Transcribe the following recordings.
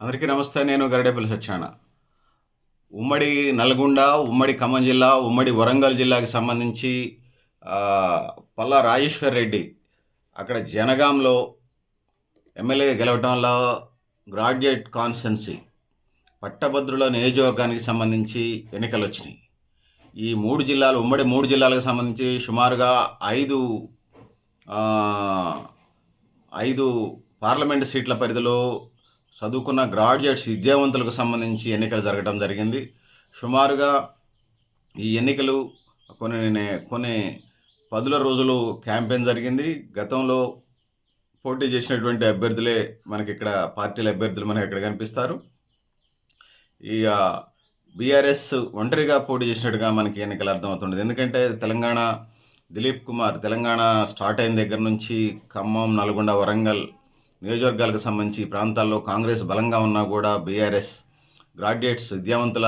అందరికీ నమస్తే. నేను గరిడేపల్లి సత్యనారాయణ. ఉమ్మడి నల్గొండ, ఉమ్మడి ఖమ్మం జిల్లా, ఉమ్మడి వరంగల్ జిల్లాకి సంబంధించి పల్లా రాజేశ్వర్ రెడ్డి అక్కడ జనగాంలో ఎమ్మెల్యేగా గెలవటంలో గ్రాడ్యుయేట్ కాన్స్టిట్యున్సీ పట్టభద్రుల నియోజకవర్గానికి సంబంధించి ఎన్నికలొచ్చినాయి. ఈ 3 జిల్లాలు ఉమ్మడి 3 జిల్లాలకు సంబంధించి సుమారుగా 5 పార్లమెంటు సీట్ల పరిధిలో చదువుకున్న గ్రాడ్యుయేట్స్ విద్యావంతులకు సంబంధించి ఎన్నికలు జరగడం జరిగింది. సుమారుగా ఈ ఎన్నికలు కొన్ని పదుల రోజులు క్యాంపెయిన్ జరిగింది. గతంలో పోటీ చేసినటువంటి అభ్యర్థులే మనకిక్కడ పార్టీల అభ్యర్థులు మనకి ఇక్కడ కనిపిస్తారు. ఇక బీఆర్ఎస్ ఒంటరిగా పోటీ చేసినట్టుగా మనకి ఎన్నికలు అర్థమవుతుంది. ఎందుకంటే దిలీప్ కుమార్ తెలంగాణ స్టార్ట్ అయిన దగ్గర నుంచి ఖమ్మం, నల్గొండ, వరంగల్ నియోజకవర్గాలకు సంబంధించి ప్రాంతాల్లో కాంగ్రెస్ బలంగా ఉన్నా కూడా బీఆర్ఎస్ గ్రాడ్యుయేట్స్ విద్యావంతుల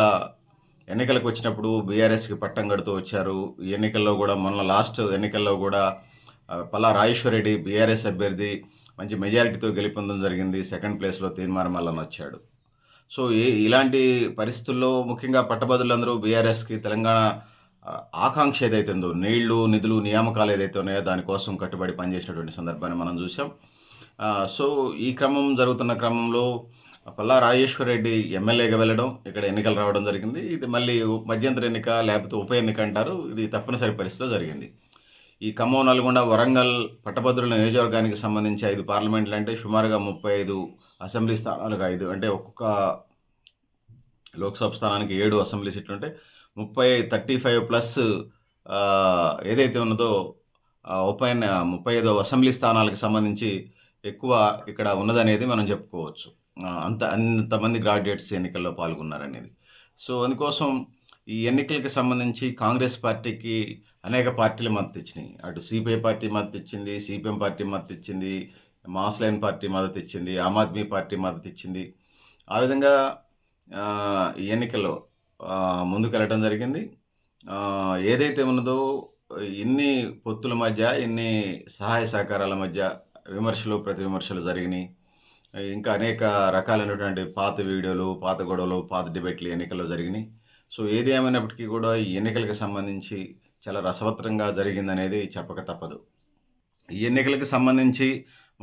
ఎన్నికలకు వచ్చినప్పుడు బీఆర్ఎస్కి పట్టం కడుతూ వచ్చారు. ఈ ఎన్నికల్లో కూడా లాస్ట్ ఎన్నికల్లో కూడా పల్లా రాజేశ్వర్ రెడ్డి బీఆర్ఎస్ అభ్యర్థి మంచి మెజారిటీతో గెలుపొందడం జరిగింది. సెకండ్ ప్లేస్లో తీన్మార్ మల్లన్న వచ్చాడు. సో ఇలాంటి పరిస్థితుల్లో ముఖ్యంగా పట్టభద్రులందరూ బీఆర్ఎస్కి తెలంగాణ ఆకాంక్ష ఏదైతే ఉందో, నీళ్లు, నిధులు, నియామకాలు ఏదైతే ఉన్నాయో దానికోసం కట్టుబడి పనిచేసినటువంటి సందర్భాన్ని మనం చూసాం. సో ఈ జరుగుతున్న క్రమంలో పల్లా రాజేశ్వర్ రెడ్డి ఎమ్మెల్యేగా వెళ్ళడం, ఇక్కడ ఎన్నికలు రావడం జరిగింది. ఇది మళ్ళీ మధ్యంతర ఎన్నిక లేకపోతే ఉప ఎన్నిక అంటారు. ఇది తప్పనిసరి పరిస్థితిలో జరిగింది. ఈ ఖమ్మం, నల్గొండ, వరంగల్ పట్టభద్రుల నియోజకవర్గానికి సంబంధించి 5 పార్లమెంట్లు అంటే సుమారుగా 35 అసెంబ్లీ స్థానాలకు 5 అంటే ఒక్కొక్క లోక్సభ స్థానానికి 7 అసెంబ్లీ సీట్లు ఉంటే 35+ ఏదైతే ఉన్నదో 35 అసెంబ్లీ స్థానాలకు సంబంధించి ఎక్కువ ఇక్కడ ఉన్నదనేది మనం చెప్పుకోవచ్చు. అంతమంది గ్రాడ్యుయేట్స్ ఎన్నికల్లో పాల్గొన్నారనేది. సో అందుకోసం ఈ ఎన్నికలకు సంబంధించి కాంగ్రెస్ పార్టీకి అనేక పార్టీలు మద్దతు ఇచ్చినాయి. అటు సిపిఐ పార్టీ మద్దతు ఇచ్చింది, సిపిఎం పార్టీ మద్దతు ఇచ్చింది, మాస్లైన్ పార్టీ మద్దతు ఇచ్చింది, ఆమ్ ఆద్మీ పార్టీ మద్దతు ఇచ్చింది. ఆ విధంగా ఈ ఎన్నికల్లో ముందుకెళ్ళటం జరిగింది. ఏదైతే ఉన్నదో ఇన్ని పొత్తుల మధ్య, ఇన్ని సహాయ సహకారాల మధ్య విమర్శలు, ప్రతి విమర్శలు జరిగినాయి. ఇంకా అనేక రకాలైనటువంటి పాత వీడియోలు, పాత గొడవలు, పాత డిబేట్లు ఎన్నికల్లో జరిగినాయి. సో ఏది ఏమైనప్పటికీ కూడా ఈ ఎన్నికలకు సంబంధించి చాలా రసవత్తరంగా జరిగిందనేది చెప్పక తప్పదు. ఈ ఎన్నికలకు సంబంధించి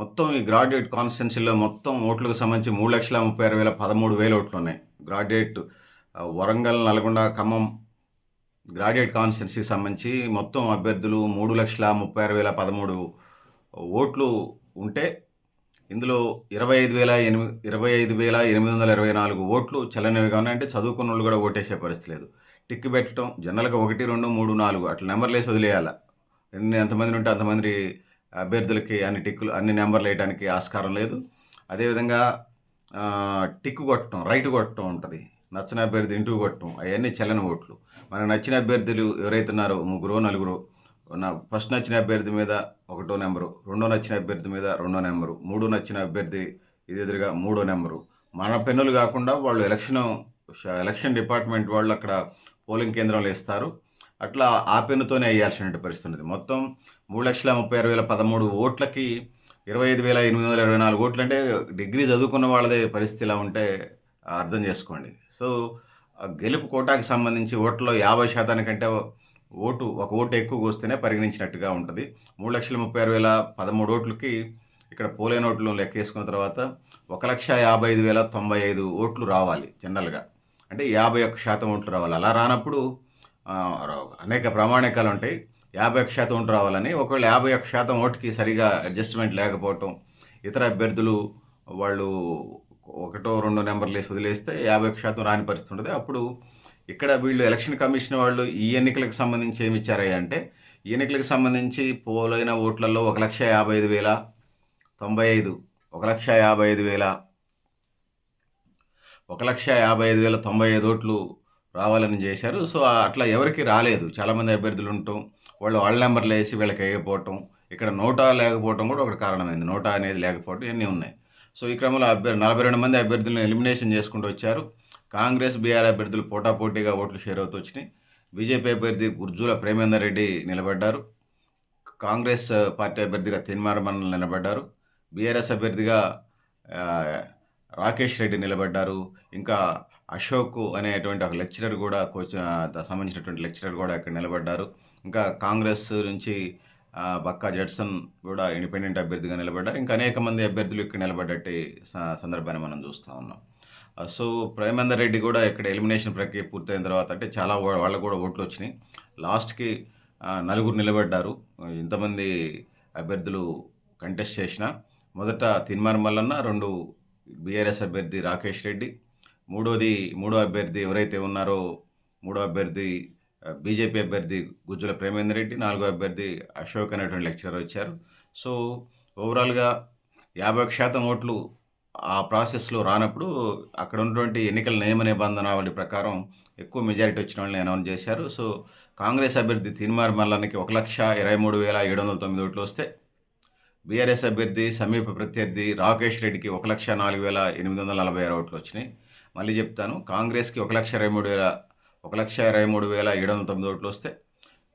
మొత్తం ఈ గ్రాడ్యుయేట్ కాన్స్టిట్యున్సీలో మొత్తం ఓట్లకు సంబంధించి 3,36,13,000 ఓట్లు ఉన్నాయి. గ్రాడ్యుయేట్ వరంగల్, నల్గొండ, ఖమ్మం గ్రాడ్యుయేట్ కాన్స్టిట్యున్సీకి సంబంధించి మొత్తం అభ్యర్థులు 3,36,13 ఓట్లు ఉంటే ఇందులో 25,824 ఓట్లు చెల్లనివిగా ఉన్నాయి. అంటే చదువుకున్న వాళ్ళు కూడా ఓటేసే పరిస్థితి లేదు. టిక్ పెట్టడం జనరల్గా 1, 2, 3, 4 అట్లా నెంబర్లు వేసి వదిలేయాలి. ఎంతమంది ఉంటే అంతమంది అభ్యర్థులకి అన్ని నెంబర్లు వేయడానికి ఆస్కారం లేదు. అదేవిధంగా టిక్ కొట్టడం, రైట్ కొట్టడం ఉంటుంది. నచ్చిన అభ్యర్థి ఇంటూ కొట్టడం, అవన్నీ చెల్లని ఓట్లు. మనకు నచ్చిన అభ్యర్థులు ఎవరైతే ఉన్నారో 3, 4 ఫస్ట్ నచ్చిన అభ్యర్థి మీద 1వ నెంబరు, 2 నచ్చిన అభ్యర్థి మీద 2వ నెంబరు, 3 నచ్చిన అభ్యర్థి ఎదురుగా 3వ నెంబరు. మన పెన్నులు కాకుండా వాళ్ళు ఎలక్షన్ డిపార్ట్మెంట్ వాళ్ళు అక్కడ పోలింగ్ కేంద్రంలో ఇస్తారు. అట్లా ఆ పెన్నుతోనే వేయాల్సిన పరిస్థితి ఉంది. మొత్తం 3,36,13 ఓట్లకి 25,824 ఓట్లు అంటే డిగ్రీ చదువుకున్న వాళ్ళదే పరిస్థితి ఇలా ఉంటే అర్థం చేసుకోండి. సో గెలుపు కోటాకి సంబంధించి ఓట్లలో 50% కంటే ఒక ఓటు ఎక్కువ వస్తేనే పరిగణించినట్టుగా ఉంటుంది. 3,36,13 ఓట్లకి ఇక్కడ పోలైన ఓట్లు లెక్కేసుకున్న తర్వాత 1,55,095 ఓట్లు రావాలి జనరల్గా. అంటే 51% ఓట్లు రావాలి. అలా రానప్పుడు అనేక ప్రామాణికాలు ఉంటాయి. 51% ఓట్లు రావాలని. ఒకవేళ 51% ఓటుకి సరిగా అడ్జస్ట్మెంట్ లేకపోవటం, ఇతర అభ్యర్థులు వాళ్ళు 1, 2 నెంబర్లు వేసి వదిలేస్తే 51% రాని పరిస్థితి ఉంటుంది. అప్పుడు ఇక్కడ వీళ్ళు ఎలక్షన్ కమిషన్ వాళ్ళు ఈ ఎన్నికలకు సంబంధించి ఏమి ఇచ్చారయ్యా అంటే, ఈ ఎన్నికలకు సంబంధించి పోలైన ఓట్లలో 1,55,095 1,55,095 ఓట్లు రావాలని చేశారు. సో అట్లా ఎవరికి రాలేదు. చాలామంది అభ్యర్థులు ఉండటం, వాళ్ళ నెంబర్లు వేసి వీళ్ళకి వేయకపోవటం, ఇక్కడ నోటా లేకపోవటం కూడా ఒకటి కారణమైంది. నోటా అనేది లేకపోవటం ఇవన్నీ ఉన్నాయి. సో ఈ క్రమంలో 42 మంది అభ్యర్థులను ఎలిమినేషన్ చేసుకుంటూ వచ్చారు. కాంగ్రెస్, బీఆర్ అభ్యర్థులు పోటాపోటీగా ఓట్లు షేర్ అవుతూ వచ్చినాయి. బీజేపీ అభ్యర్థి గుర్జుల ప్రేమేందర్ రెడ్డి నిలబడ్డారు. కాంగ్రెస్ పార్టీ అభ్యర్థిగా తీన్మార్ మల్లన్న నిలబడ్డారు. బీఆర్ఎస్ అభ్యర్థిగా రాకేష్ రెడ్డి నిలబడ్డారు. ఇంకా అశోక్ అనేటువంటి ఒక లెక్చరర్ గూడా సంబంధించినటువంటి లెక్చరర్ గూడా ఇక్కడ నిలబడ్డారు. ఇంకా కాంగ్రెస్ నుంచి బక్కా జడ్సన్ గూడా ఇండిపెండెంట్ అభ్యర్థిగా నిలబడ్డారు. ఇంకా అనేక మంది అభ్యర్థులు ఇక్కడ నిలబడ్డట్టి సందర్భాన్ని మనం చూస్తా ఉన్నాం. సో, ప్రేమేందర్ రెడ్డి గూడా ఇక్కడ ఎలిమినేషన్ ప్రక్రియ పూర్తయిన తర్వాత అంటే చాలా వాళ్ళకి గూడా ఓట్లొచ్చినియి. లాస్ట్‌కి నలుగురు నిలబడ్డారు. ఇంతమంది అభ్యర్థులు కంటెస్ట్ చేసినా మొదట తిన్మార్ మల్లన్న, 2 బీఆర్ఎస్ అభ్యర్థి రాకేష్ రెడ్డి, మూడో అభ్యర్థి ఎవరైతే ఉన్నారో మూడో అభ్యర్థి బీజేపీ అభ్యర్థి గుజ్జుల ప్రేమేందర్ రెడ్డి, నాలుగో అభ్యర్థి అశోక్ అనేటువంటి లెక్చరర్ వచ్చారు. సో, ఓవరాల్‌గా 51% ఓట్లు ఆ ప్రాసెస్‌లో రానప్పుడు అక్కడ ఉన్నటువంటి ఎన్నికల నియమ నిబంధనావళి ప్రకారం ఎక్కువ మెజారిటీ వచ్చిన వాళ్ళని అనౌన్స్ చేశారు. సో, కాంగ్రెస్ అభ్యర్థి తీన్మార్ మల్లన్నకి 1,23,709 ఓట్లు వస్తే, బీఆర్ఎస్ అభ్యర్థి సమీప ప్రత్యర్థి రాకేష్ రెడ్డికి 1,04,846 ఓట్లు వచ్చినాయి. మళ్ళీ చెప్తాను, కాంగ్రెస్‌కి 1,23,709 ఓట్లు వస్తే,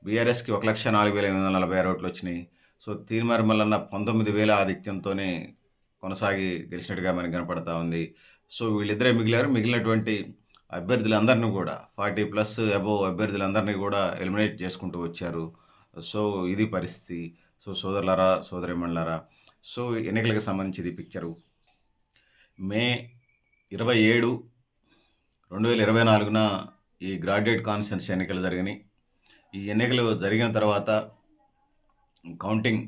బీఆర్ఎస్‌కి 1,04,846 ఓట్లు వచ్చినాయి. సో, తీన్మార్ మల్లన్న 19,000 ఆధిక్యంతోనే కొనసాగి గెలిచినట్టుగా మనకు కనపడతా ఉంది. సో, వీళ్ళిద్దరే మిగిలారు. మిగిలినటువంటి అభ్యర్థులందరిని కూడా 40+ అబోవ్ అభ్యర్థులందరినీ కూడా ఎలిమినేట్ చేసుకుంటూ వచ్చారు. సో, ఇది పరిస్థితి. సో, సోదరులారా, సోదరీమణులారా, సో, ఎన్నికలకు సంబంధించి ఇది పిక్చరు. మే 27, 2024న ఈ గ్రాడ్యుయేట్ కాన్స్టిట్యుయెన్సీ ఎన్నికలు జరిగినాయి. ఈ ఎన్నికలు జరిగిన తర్వాత కౌంటింగ్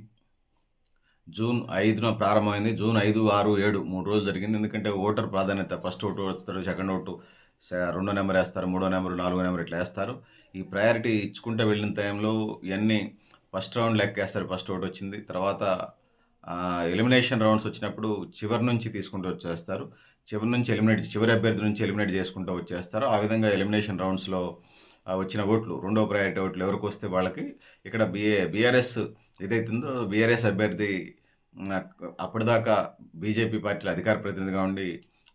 జూన్ 5న ప్రారంభమైంది. జూన్ 5, 6, 7 3 రోజులు జరిగింది. ఎందుకంటే ఓటర్ ప్రాధాన్యత ఫస్ట్ ఓటు వస్తాడు, సెకండ్ ఓటు రెండో నెంబర్ వేస్తారు, మూడో నెంబరు, నాలుగో నెంబర్ ఇట్లా వేస్తారు. ఈ ప్రయారిటీ ఇచ్చుకుంటూ వెళ్ళిన టైంలో ఇవన్నీ ఫస్ట్ రౌండ్ లెక్కేస్తారు. ఫస్ట్ ఓటు వచ్చింది. తర్వాత ఎలిమినేషన్ రౌండ్స్ వచ్చినప్పుడు చివరి నుంచి తీసుకుంటూ వచ్చేస్తారు. చివరి అభ్యర్థి నుంచి ఎలిమినేట్ చేసుకుంటూ వచ్చేస్తారు. ఆ విధంగా ఎలిమినేషన్ రౌండ్స్లో వచ్చిన ఓట్లు, రెండో ప్రయారిటీ ఓట్లు ఎవరికి వస్తే వాళ్ళకి. ఇక్కడ బీఆర్ఎస్ ఏదైతుందో బీఆర్ఎస్ అభ్యర్థి అప్పటిదాకా బీజేపీ పార్టీలో అధికార ప్రతినిధిగా ఉండి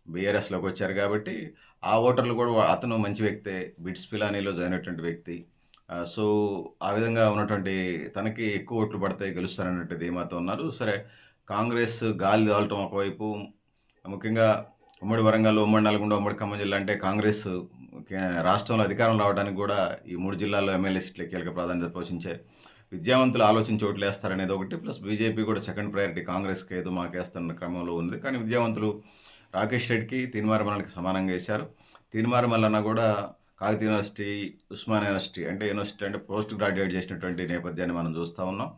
బీఆర్ఎస్లోకి వచ్చారు కాబట్టి ఆ ఓటర్లు కూడా అతను మంచి వ్యక్తే, బిట్స్ పిలానీలో జాయిన్ అయినటువంటి వ్యక్తి. సో, ఆ విధంగా ఉన్నటువంటి తనకి ఎక్కువ ఓట్లు పడతాయి, గెలుస్తారన్నట్టు ధీమాతో ఉన్నారు. సరే, కాంగ్రెస్ గాలి తోలటం ఒకవైపు, ముఖ్యంగా ఉమ్మడి వరంగల్, ఉమ్మడి నల్గొండ, ఉమ్మడి ఖమ్మం జిల్లా అంటే కాంగ్రెస్ రాష్ట్రంలో అధికారం రావడానికి కూడా ఈ 3 జిల్లాల్లో ఎమ్మెల్యే సీట్లే కీలక ప్రాధాన్యత పోషించాయి. విద్యావంతులు ఆలోచించి ఓట్లు వేస్తారనేది ఒకటి, ప్లస్ బీజేపీ కూడా సెకండ్ ప్రయారిటీ కాంగ్రెస్కి ఏదో మాకేస్తున్న క్రమంలో ఉంది. కానీ విద్యావంతులు రాకేష్ రెడ్డికి, తీన్మార్ మల్లన్నకి సమానంగా వేశారు. తీన్మార్ మల్లన్న కూడా కాకతీయ యూనివర్సిటీ, ఉస్మానియా యూనివర్సిటీ అంటే పోస్ట్ గ్రాడ్యుయేట్ చేసినటువంటి నేపథ్యాన్ని మనం చూస్తూ ఉన్నాం.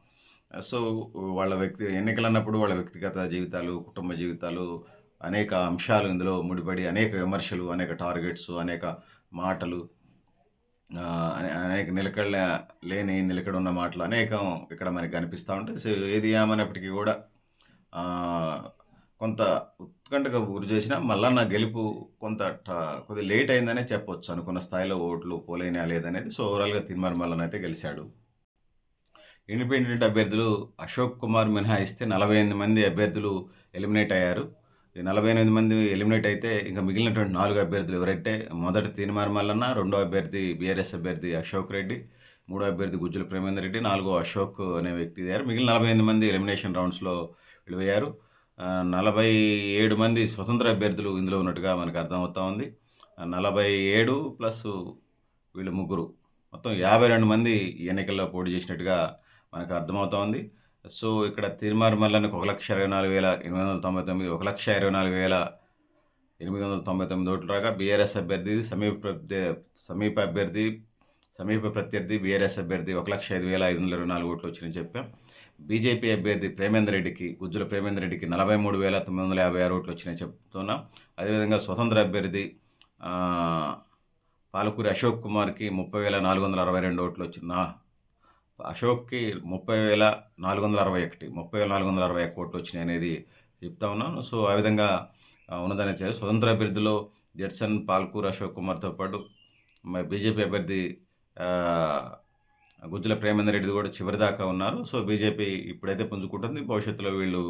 సో, వాళ్ళ ఎన్నికలన్నప్పుడు వాళ్ళ వ్యక్తిగత జీవితాలు, కుటుంబ జీవితాలు, అనేక అంశాలు ఇందులో ముడిపడి, అనేక విమర్శలు, అనేక టార్గెట్స్, అనేక మాటలు, అనేక నిలకడున్న మాటలు అనేకం ఇక్కడ మనకి కనిపిస్తూ ఉంటాయి. సో, ఏది ఏమైనప్పటికీ కూడా కొంత ఉత్కంఠకు గురి చేసిన మల్లన్న గెలుపు కొద్దిగా లేట్ అయిందనే చెప్పొచ్చు. అనుకున్న స్థాయిలో ఓట్లు పోలైనా లేదనేది. సో, ఓవరాల్‌గా తీన్మార్ మల్లన్న అయితే గెలిచాడు. ఇండిపెండెంట్ అభ్యర్థులు అశోక్ కుమార్ మినహాయిస్తే 48 మంది అభ్యర్థులు ఎలిమినేట్ అయ్యారు. ఈ 48 మంది ఎలిమినేట్ అయితే ఇంకా మిగిలినటువంటి 4 అభ్యర్థులు ఎవరైతే, మొదటి తీన్మార్ మల్లన్న, రెండో అభ్యర్థి బీఆర్ఎస్ అభ్యర్థి అశోక్ రెడ్డి, మూడో అభ్యర్థి గుజ్జుల ప్రేమేందర్ రెడ్డి, నాలుగో అశోక్ అనే వ్యక్తి అయ్యారు. మిగిలిన 48 మంది ఎలిమినేషన్ రౌండ్స్‌లో వెళ్ళిపోయారు. 47 మంది స్వతంత్ర అభ్యర్థులు ఇందులో ఉన్నట్టుగా మనకు అర్థమవుతా ఉంది. 47 ప్లస్ వీళ్ళు ముగ్గురు, మొత్తం 52 మంది ఈ ఎన్నికల్లో పోటీ చేసినట్టుగా మనకు అర్థమవుతా ఉంది. సో, ఇక్కడ తీన్మార్ మల్లన్నకు 1,24,899, 1,24,899 ఓట్లు రాగా, బీఆర్ఎస్ అభ్యర్థి సమీప ప్రత్యర్థి బీఆర్ఎస్ అభ్యర్థి 1,05,524 ఓట్లు వచ్చినాయని చెప్పాం. బీజేపీ అభ్యర్థి గుజ్జుల ప్రేమేందర్ రెడ్డికి 43,956 ఓట్లు వచ్చినాయని చెప్తున్నాం. అదేవిధంగా స్వతంత్ర అభ్యర్థి పాలకూరి అశోక్ కుమార్కి 30,462 ఓట్లు వచ్చిన అశోక్కి 30,461 ఓట్లు వచ్చినాయి అనేది చెప్తా ఉన్నాను. సో, ఆ విధంగా ఉన్నదని స్వతంత్ర అభ్యర్థిలో జడ్సన్, పాల్కూర్ అశోక్ కుమార్తో పాటు బీజేపీ అభ్యర్థి గుజ్జుల ప్రేమేందర్ రెడ్డి కూడా చివరిదాకా ఉన్నారు. సో, బీజేపీ ఇప్పుడైతే పుంజుకుంటుంది. భవిష్యత్తులో వీళ్ళు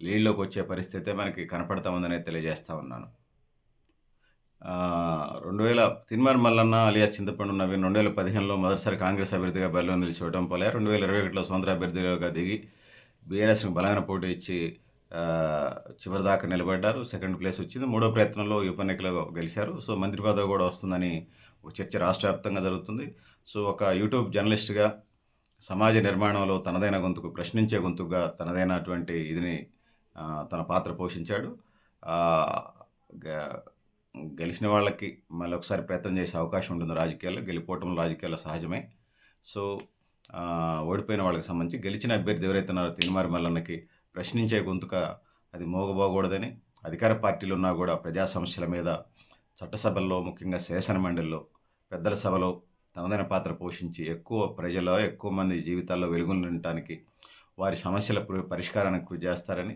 లీడ్లోకి వచ్చే పరిస్థితి మనకి కనపడతా ఉందని తెలియజేస్తా ఉన్నాను. తీన్మార్ మల్లన్న అలియాస్ చింతపండు నవీన్ 2015లో మొదటిసారి కాంగ్రెస్ అభ్యర్థిగా బరిలో నిలిచి ఓటమి పాలయ్యారు. 2021లో స్వతంత్ర అభ్యర్థిగా దిగి బీఆర్ఎస్‌కి బలమైన పోటీ ఇచ్చి చివరిదాకా నిలబడ్డారు. సెకండ్ ప్లేస్ వచ్చింది. మూడో ప్రయత్నంలో ఈ ఉప ఎన్నికలో గెలిచారు. సో, మంత్రి పదవి గూడా వస్తుందని ఒక చర్చ రాష్ట్ర వ్యాప్తంగా జరుగుతుంది. సో, ఒక యూట్యూబ్ జర్నలిస్ట్‌గా సమాజ నిర్మాణంలో తనదైన గొంతుకు, ప్రశ్నించే గొంతుకుగా తనదైనటువంటి ఇదిని తన పాత్ర పోషించాడు. ఆహ్, గ గెలిచిన వాళ్ళకి మళ్ళొకసారి ప్రయత్నం చేసే అవకాశం ఉంటుంది రాజకీయాల్లో. గెలుపోవటం రాజకీయాల్లో సహజమే. సో, ఓడిపోయిన వాళ్ళకి సంబంధించి గెలిచిన అభ్యర్థి ఎవరైతే ఉన్నారో తీన్మార్ మల్లన్నకి ప్రశ్నించే గొంతుక అది మోగబోకూడదని, అధికార పార్టీలు ఉన్నా గూడా ప్రజా సమస్యల మీద చట్టసభల్లో, ముఖ్యంగా శాసన మండలిలో, పెద్దల సభలో తనదైన పాత్ర పోషించి ఎక్కువ మంది జీవితాల్లో వెలుగులు నింపటానికి, వారి సమస్యల పరిష్కారానికి కృషి చేస్తారని,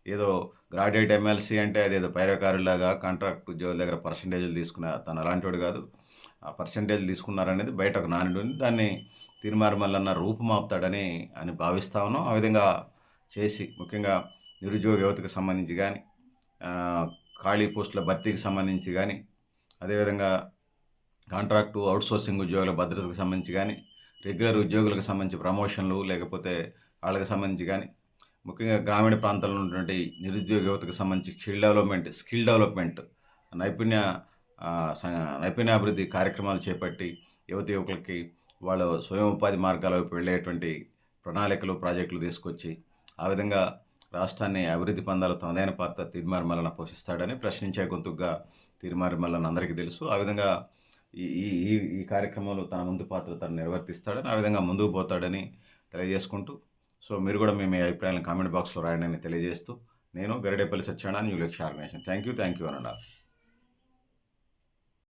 ఏదో గ్రాడ్యుయేట్ ఎమ్మెల్సీ అంటే అదేదో పైరవకారుల్లాగా కాంట్రాక్ట్ ఉద్యోగుల దగ్గర పర్సెంటేజ్‌లు తీసుకునే తను అలాంటోడు గాదు. ఆ పర్సెంటేజ్‌లు తీసుకున్నారనేది బయట ఒక నానుడి ఉంది. దాన్ని తీన్మార్ మల్లన్న రూపుమాపుతాడని భావిస్తా ఉన్నాం. ఆ విధంగా చేసి ముఖ్యంగా నిరుద్యోగ యువతకు సంబంధించి గానీ, ఖాళీ పోస్టుల భర్తీకి సంబంధించి గానీ, అదేవిధంగా కాంట్రాక్టు, ఔట్‌సోర్సింగ్ ఉద్యోగుల భద్రతకు సంబంధించి గానీ, రెగ్యులర్ ఉద్యోగులకు సంబంధించి ప్రమోషన్‌లు లేకపోతే ఆళ్ళకి సంబంధించి గానీ, ముఖ్యంగా గ్రామీణ ప్రాంతాల్లో ఉన్నటువంటి నిరుద్యోగ యువతకు సంబంధించి స్కిల్ డెవలప్‌మెంట్ నైపుణ్య ఆహ్, స నైపుణ్యాభివృద్ధి కార్యక్రమాలు చేపట్టి యువకులకి వాళ్ళ స్వయం ఉపాధి మార్గాల వైపు వెళ్ళేటువంటి ప్రణాళికలు, ప్రాజెక్టులు తీసుకొచ్చి, ఆ విధంగా రాష్ట్రాన్ని అభివృద్ధి పొందాలో తనదైన పాత్ర తీన్మార్ మల్లన్న పోషిస్తాడని ప్రశ్నించే గొంతుకగా తీన్మార్ మల్లన్న అందరికీ తెలుసు. ఆ విధంగా ఈ ఈ ఈ ఈ కార్యక్రమంలో తన వంతు పాత్ర తను నిర్వర్తిస్తాడని, ఆ విధంగా ముందుకు పోతాడని తెలియజేసుకుంటూ, సో, మీరు గూడా మీ అభిప్రాయాలను కామెంట్ బాక్స్‌లో రాయండని తెలియజేస్తూ, నేను గరిడేపల్లి సత్యనారాయణ, న్యూ లక్ష్య ఆర్గనైజేషన్. థాంక్ యూ అనండి.